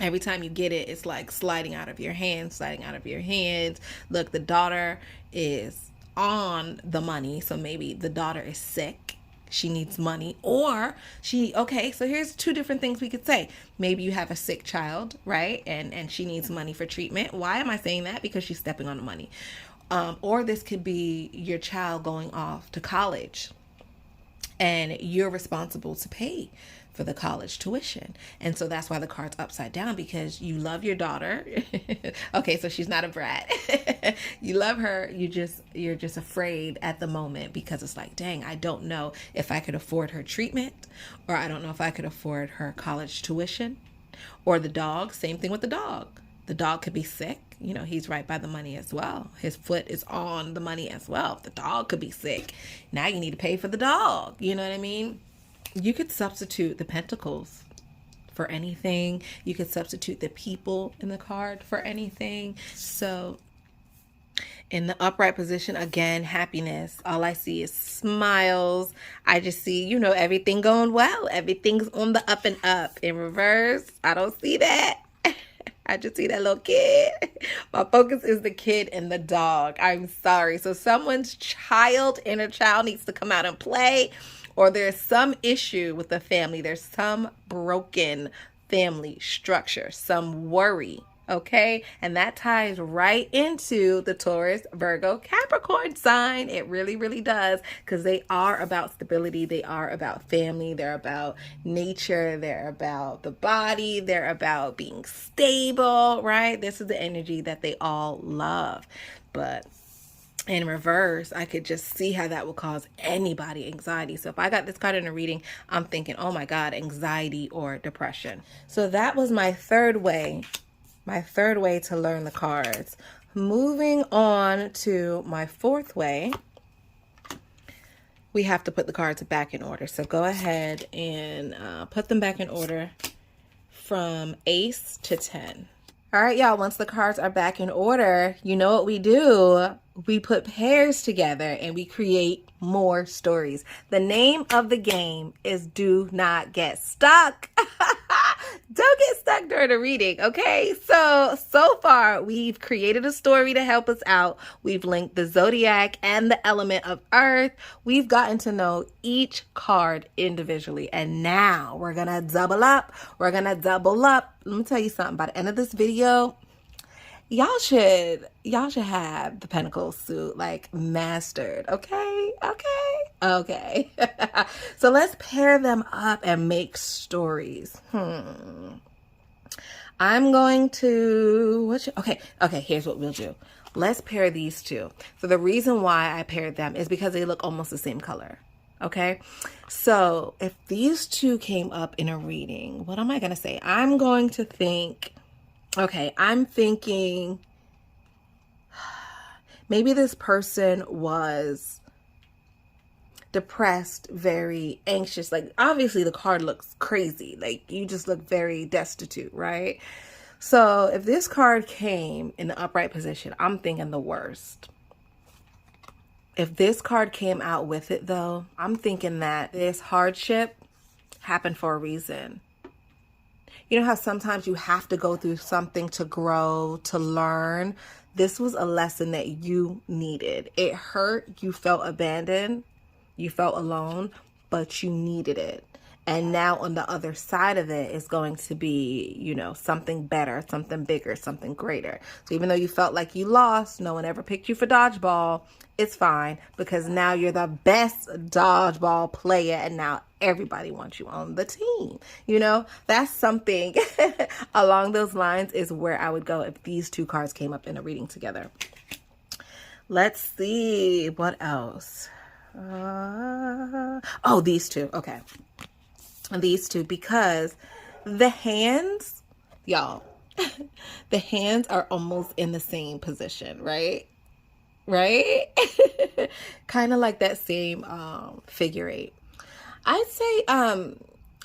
Every time you get it, it's like sliding out of your hands, sliding out of your hands. Look, the daughter is on the money. So maybe the daughter is sick. She needs money. Or okay, so here's two different things we could say. Maybe you have a sick child, right? And she needs money for treatment. Why am I saying that? Because she's stepping on the money. Or this could be your child going off to college and you're responsible to pay for the college tuition. And so that's why the card's upside down, because you love your daughter. Okay, so she's not a brat. You love her. You're just afraid at the moment because it's like, dang, I don't know if I could afford her treatment, or I don't know if I could afford her college tuition. Or the dog, same thing with the dog. The dog could be sick. You know, he's right by the money as well. His foot is on the money as well. The dog could be sick. Now you need to pay for the dog. You know what I mean? You could substitute the pentacles for anything. You could substitute the people in the card for anything. So in the upright position, again, happiness. All I see is smiles. I just see, you know, everything going well. Everything's on the up and up. In reverse, I don't see that. I just see that little kid. My focus is the kid and the dog. I'm sorry. So someone's inner child needs to come out and play, or there's some issue with the family. There's some broken family structure, some worry. Okay, and that ties right into the Taurus, Virgo, Capricorn sign. It really, really does, because they are about stability. They are about family. They're about nature. They're about the body. They're about being stable, right? This is the energy that they all love. But in reverse, I could just see how that will cause anybody anxiety. So if I got this card in a reading, I'm thinking, oh my God, anxiety or depression. So that was my third way to learn the cards. Moving on to my fourth way, we have to put the cards back in order. So go ahead and put them back in order from Ace to 10. All right, y'all, once the cards are back in order, you know what we do? We put pairs together and we create more stories. The name of the game is Do Not Get Stuck. Don't get stuck during a reading, okay? So far, we've created a story to help us out. We've linked the zodiac and the element of earth. We've gotten to know each card individually. And now we're going to double up. Let me tell you something. By the end of this video, y'all should have the Pentacles suit like mastered. Okay. So let's pair them up and make stories. I'm going to okay, here's what we'll do. Let's pair these two. So the reason why I paired them is because they look almost the same color. Okay, so if these two came up in a reading, what am I gonna say? I'm going to think, okay, I'm thinking maybe this person was depressed, very anxious. Like, obviously the card looks crazy. Like, you just look very destitute, right? So if this card came in the upright position, I'm thinking the worst. If this card came out with it, though, I'm thinking that this hardship happened for a reason. You know how sometimes you have to go through something to grow, to learn? This was a lesson that you needed. It hurt. You felt abandoned. You felt alone, but you needed it. And now on the other side of it is going to be, you know, something better, something bigger, something greater. So even though you felt like you lost, no one ever picked you for dodgeball, it's fine, because now you're the best dodgeball player and now everybody wants you on the team. You know, that's something along those lines is where I would go if these two cards came up in a reading together. Let's see what else. Oh, these two. Okay. These two, because the hands, y'all, the hands are almost in the same position, right? Right? Kind of like that same figure eight. I'd say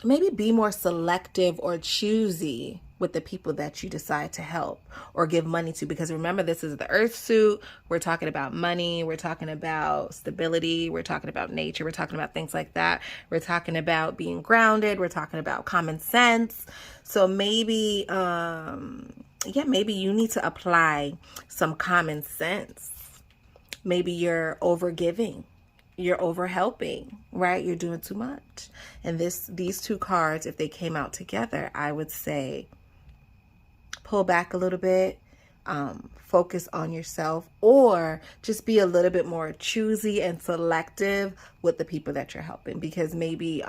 maybe be more selective or choosy with the people that you decide to help or give money to, because remember, this is the earth suit. We're talking about money. We're talking about stability. We're talking about nature. We're talking about things like that. We're talking about being grounded. We're talking about common sense. So maybe, maybe you need to apply some common sense. Maybe you're over giving. You're over helping, right? You're doing too much. And these two cards, if they came out together, I would say pull back a little bit, focus on yourself, or just be a little bit more choosy and selective with the people that you're helping, because maybe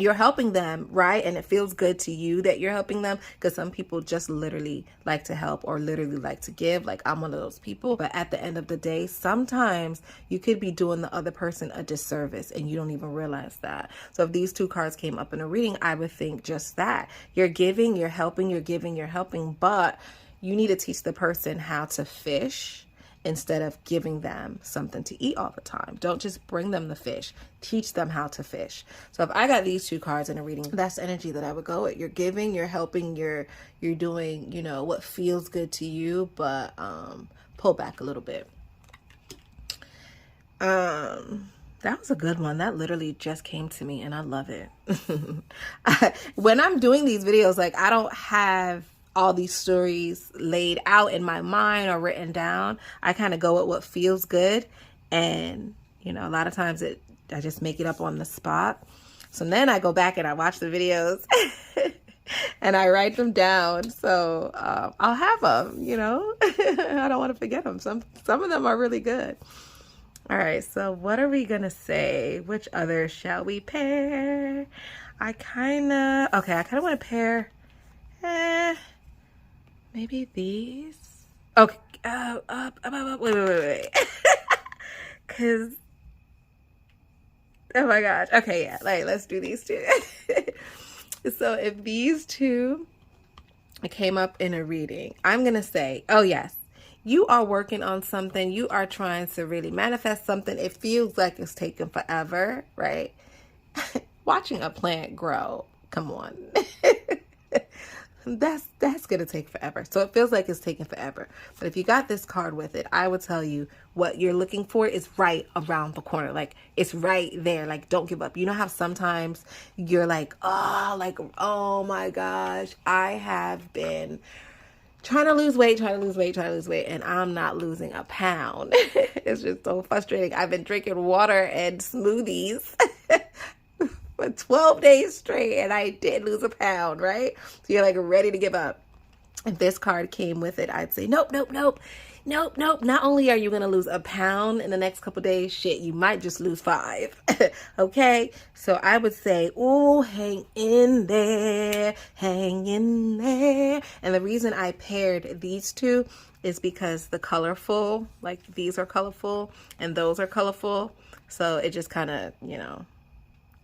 you're helping them, right? And it feels good to you that you're helping them, because some people just literally like to help or literally like to give. Like, I'm one of those people. But at the end of the day, sometimes you could be doing the other person a disservice and you don't even realize that. So if these two cards came up in a reading, I would think just that. You're giving, you're helping, you're giving, you're helping, but you need to teach the person how to fish instead of giving them something to eat all the time. Don't just bring them the fish. Teach them how to fish. So if I got these two cards in a reading, that's the energy that I would go with. You're giving, you're helping, you're doing, you know, what feels good to you, but pull back a little bit. That was a good one. That literally just came to me and I love it. When I'm doing these videos, like, I don't have all these stories laid out in my mind or written down. I kind of go with what feels good. And, you know, a lot of times I just make it up on the spot. So then I go back and I watch the videos and I write them down. So I'll have them, you know, I don't want to forget them. Some of them are really good. All right. So what are we going to say? Which others shall we pair? I kind of want to pair, maybe these. Okay. Wait. Cause, oh my gosh. Okay, yeah. Like, let's do these two. So if these two came up in a reading, I'm gonna say, oh yes, you are working on something. You are trying to really manifest something. It feels like it's taking forever, right? Watching a plant grow. Come on. That's gonna take forever. So it feels like it's taking forever. But if you got this card with it, I would tell you what you're looking for is right around the corner. Like, it's right there. Like, don't give up. You know how sometimes you're like, oh my gosh, I have been trying to lose weight, and I'm not losing a pound. It's just so frustrating. I've been drinking water and smoothies for 12 days straight and I did lose a pound, right? So you're like ready to give up. If this card came with it, I'd say, nope. Not only are you going to lose a pound in the next couple days, shit, you might just lose 5. Okay? So I would say, oh, hang in there. And the reason I paired these two is because the colorful, like these are colorful and those are colorful. So it just kind of, you know,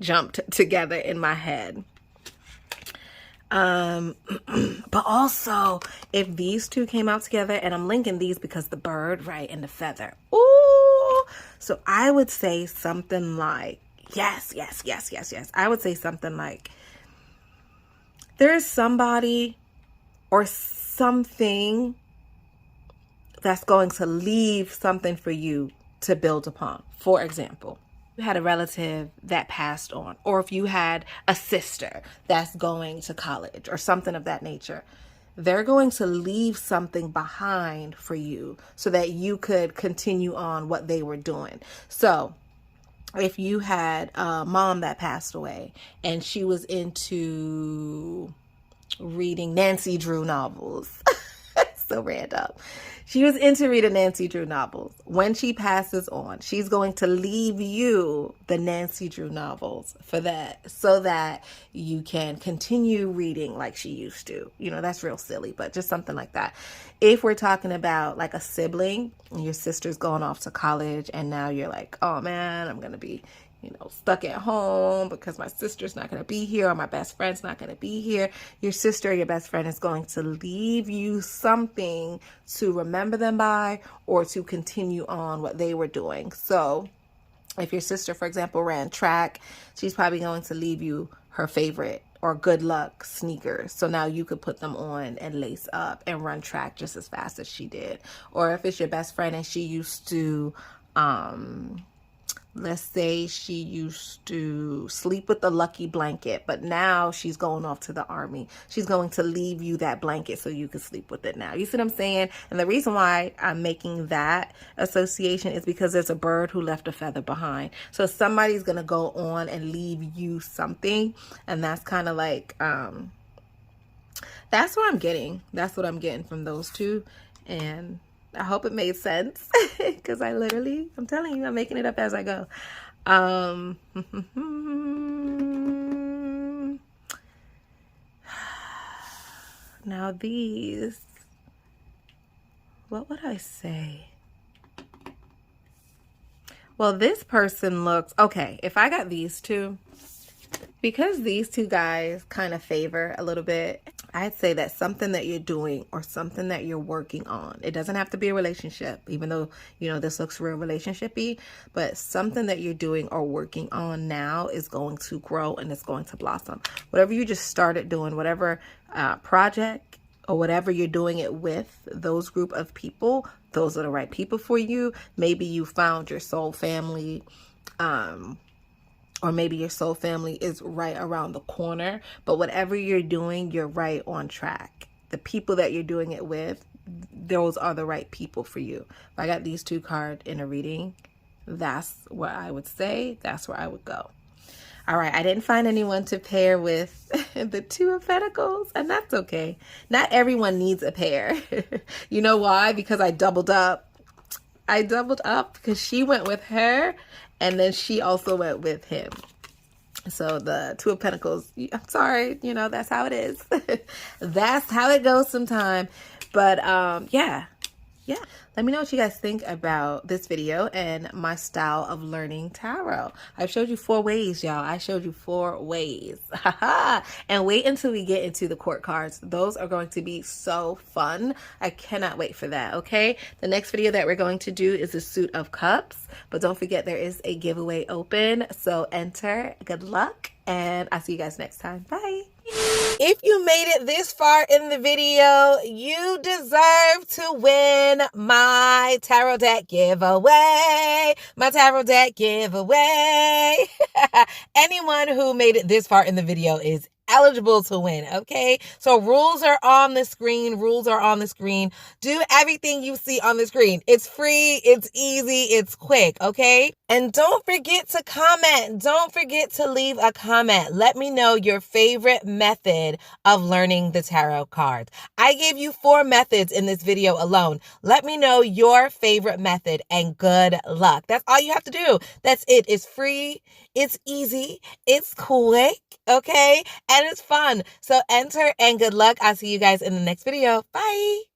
jumped together in my head. But also, if these two came out together, and I'm linking these because the bird, right, and the feather. Ooh. So I would say something like, yes. I would say something like, there's somebody or something that's going to leave something for you to build upon. For example, you had a relative that passed on, or if you had a sister that's going to college or something of that nature, they're going to leave something behind for you so that you could continue on what they were doing. So if you had a mom that passed away and she was into reading Nancy Drew novels, so random. She was into reading Nancy Drew novels. When she passes on, she's going to leave you the Nancy Drew novels for that, so that you can continue reading like she used to. You know, that's real silly, but just something like that. If we're talking about like a sibling, your sister's going off to college and now you're like, oh man, I'm going to be, stuck at home because my sister's not going to be here or my best friend's not going to be here. Your sister or your best friend is going to leave you something to remember them by or to continue on what they were doing. So if your sister, for example, ran track, she's probably going to leave you her favorite or good luck sneakers. So now you could put them on and lace up and run track just as fast as she did. Or if it's your best friend and she used to, let's say she used to sleep with the lucky blanket, but now she's going off to the army. She's going to leave you that blanket so you can sleep with it now. You see what I'm saying? And the reason why I'm making that association is because there's a bird who left a feather behind. So somebody's going to go on and leave you something. And that's kind of like, that's what I'm getting. That's what I'm getting from those two. And I hope it made sense because I'm telling you, I'm making it up as I go. Now these, what would I say? Well, this person looks, okay, if I got these two, because these two guys kind of favor a little bit, I'd say that something that you're doing or something that you're working on, it doesn't have to be a relationship, even though, this looks real relationship-y, but something that you're doing or working on now is going to grow and it's going to blossom. Whatever you just started doing, whatever project or whatever you're doing it with, those group of people, those are the right people for you. Maybe you found your soul family, or maybe your soul family is right around the corner, but whatever you're doing, you're right on track. The people that you're doing it with, those are the right people for you. If I got these two cards in a reading, that's what I would say. That's where I would go. All right, I didn't find anyone to pair with the Two of Pentacles, and that's okay. Not everyone needs a pair. You know why? Because I doubled up. I doubled up because she went with her, and then she also went with him. So the Two of Pentacles, I'm sorry, that's how it is. That's how it goes sometimes. But yeah. Let me know what you guys think about this video and my style of learning tarot. I've showed you 4 ways, y'all. I showed you 4 ways. And wait until we get into the court cards. Those are going to be so fun. I cannot wait for that, okay? The next video that we're going to do is the Suit of Cups. But don't forget, there is a giveaway open. So enter. Good luck. And I'll see you guys next time. Bye. If you made it this far in the video, you deserve to win my tarot deck giveaway. My tarot deck giveaway. Anyone who made it this far in the video is eligible to win, okay? So rules are on the screen. Rules are on the screen. Do everything you see on the screen. It's free, it's easy, it's quick, okay? And don't forget to comment. Don't forget to leave a comment. Let me know your favorite method of learning the tarot cards. I gave you 4 methods in this video alone. Let me know your favorite method and good luck. That's all you have to do. That's it. It's free, it's easy, it's quick, okay? And it's fun. So enter and good luck. I'll see you guys in the next video. Bye.